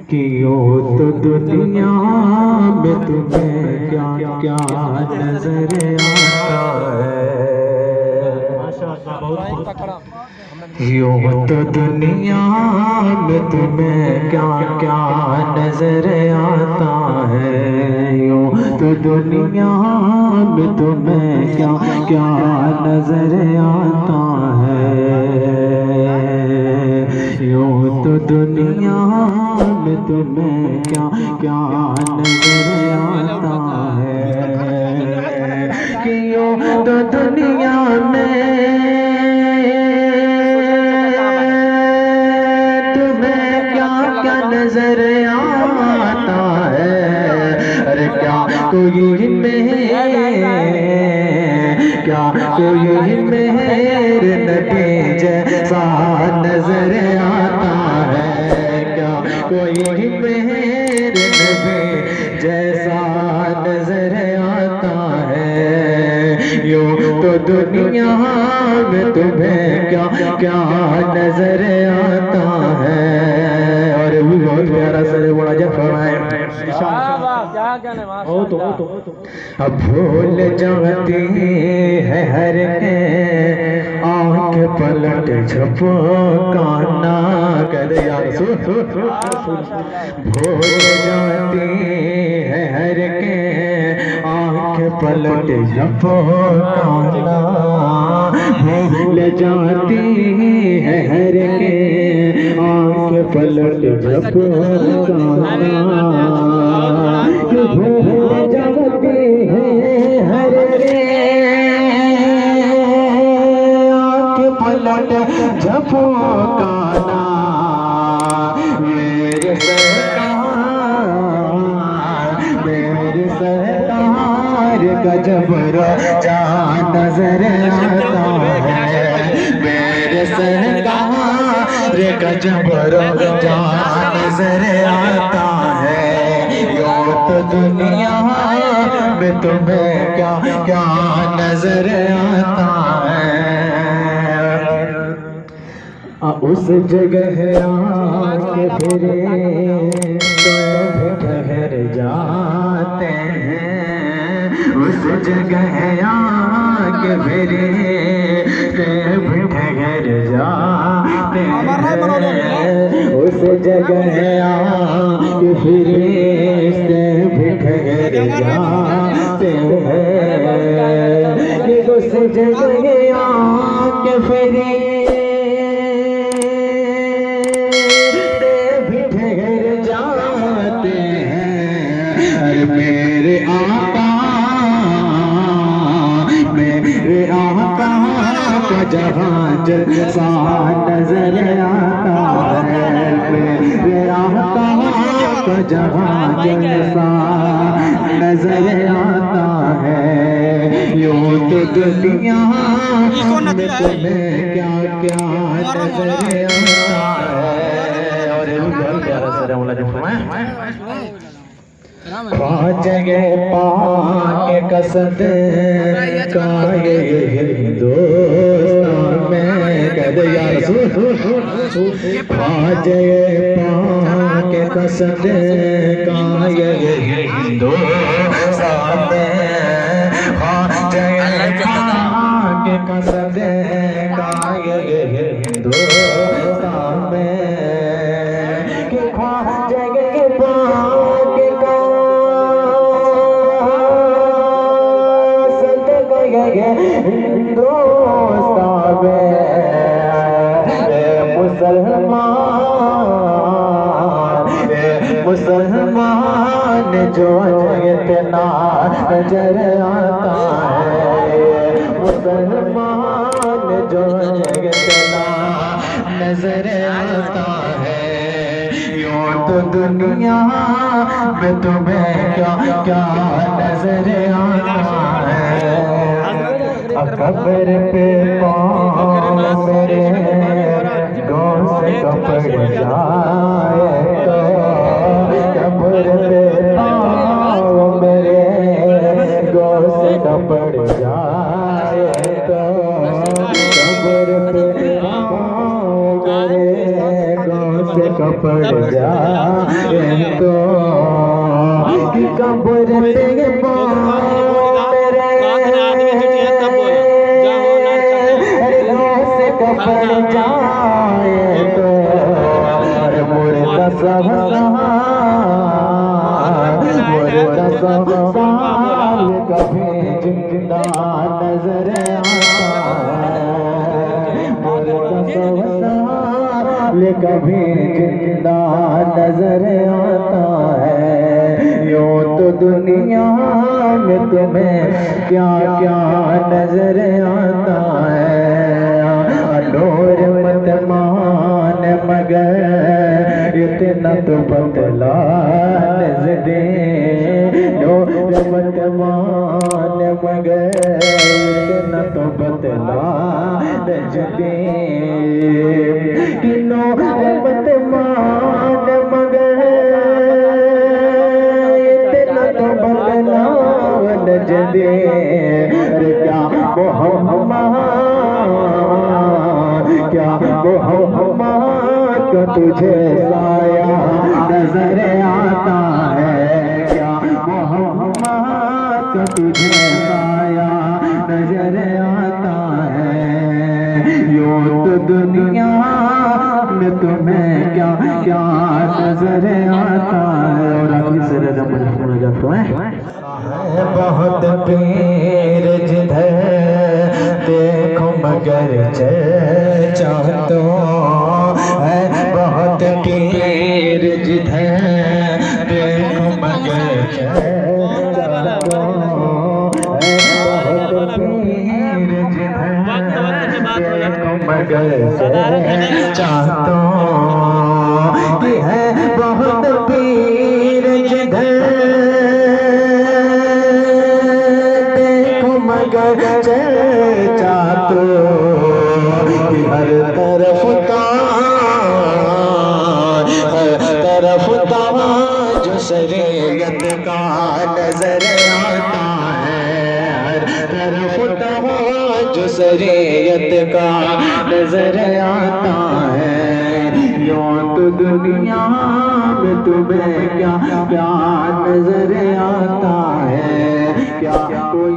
कि यो तो दुनिया में तुम्हें क्या क्या नजर आता है। यूं तो दुनिया में तुम्हें क्या क्या नजर आता है। यूं तो दुनिया में तुम्हें क्या क्या नजर आता है। यूं तो दुनिया में तुम्हें क्या क्या नजर आता है। कि यूं तो दुनिया में नजर आता है। अरे क्या कोई मेरे नबी जैसा नजर आता है। क्या कोई मेरे नबी जैसा नजर आता है। यूं तो दुनिया में तुम्हें क्या क्या नजर आता है। बहुत प्यारा सर बड़ा जफरमाए अब भूल जाती है हर आंख पलट झपकाना कर यार भूल जाती है हर आंख पलट झपकाना। भूल जाती है हर आंख पलट झपकाना। भूल जाती है हर आंख पलट झपकाना। मेरे सरकार का जबर जा नजर आता है। मेरे सरकार का जबर जा नजर आता है। यूं तो दुनिया में तुम्हें क्या क्या नजर आता है। उस जगह आके फिरे तो ठहर जाते हैं। उस जगह आके फिरे तो ठहर जाते हैं। उस जगह आके फिरे तो ठहर जाते हैं। उस जगह आके फिरे मेरे आका का जहां जैसा नजर आता है। मेरे आका का जहां जैसा नजर आता है। यूं तो दुनिया में तुम्हें क्या क्या नजर आता है। और प्यारा सर बोला जब ख्वाजा पाके कसद का ये हिंदुस्तान में कद यार ख्वाजा पाके कसद का ये हिंदुस्तान में। ख्वाजा पाके कसद का ये हिंदुस्तान में। ख्वाजा हिंदुस्तान मुसलमान जो इतना नजर आता है। मुसलमान जो इतना नजर आता है। यूं तो दुनिया में तुम्हें क्या क्या नजर आता है। कब्र पे पाँव मेरे गोश्त कपड़ जाए तो। कब्र पे पाँव मेरे गोश्त कपड़ जाए तो। कब्र पे पाँव मेरे गोश्त कपड़ जाए साल कभी जिंदा नजर आता है, कभी जिंदा नजर आता है। यूं तो दुनिया में तुम्हें क्या क्या नजर आता है। नूर मत मान मगर इतना तो बदला नजरे, नूर मत मान मगर इतना तो बदला नजरे। नूर मत मान मगर इतना तो बदला नजरे। क्या क्या मोहम्मद को तुझे साया नजर आता है, क्या मोहम्मद को तुझे साया नजर आता है। यूं तो दुनिया में तुम्हें क्या क्या नजर आता है। और आखिरी से रजा मुझे जाता है। बहुत पीर जिधर देखो मगर चाहतो है, बहुत पीर जिधर देखो मगर चाहतो है, बहुत पीर जिधर देखो मगर चाहतो है, बहुत पीर जिधर मगर चाहतो कि हर तरफ जो शरीयत का नजर आता है, हर तरफ जो शरीयत का नजर आता है। यूं तो दुनिया में तुम्हें क्या क्या नजर आता है, क्या कोई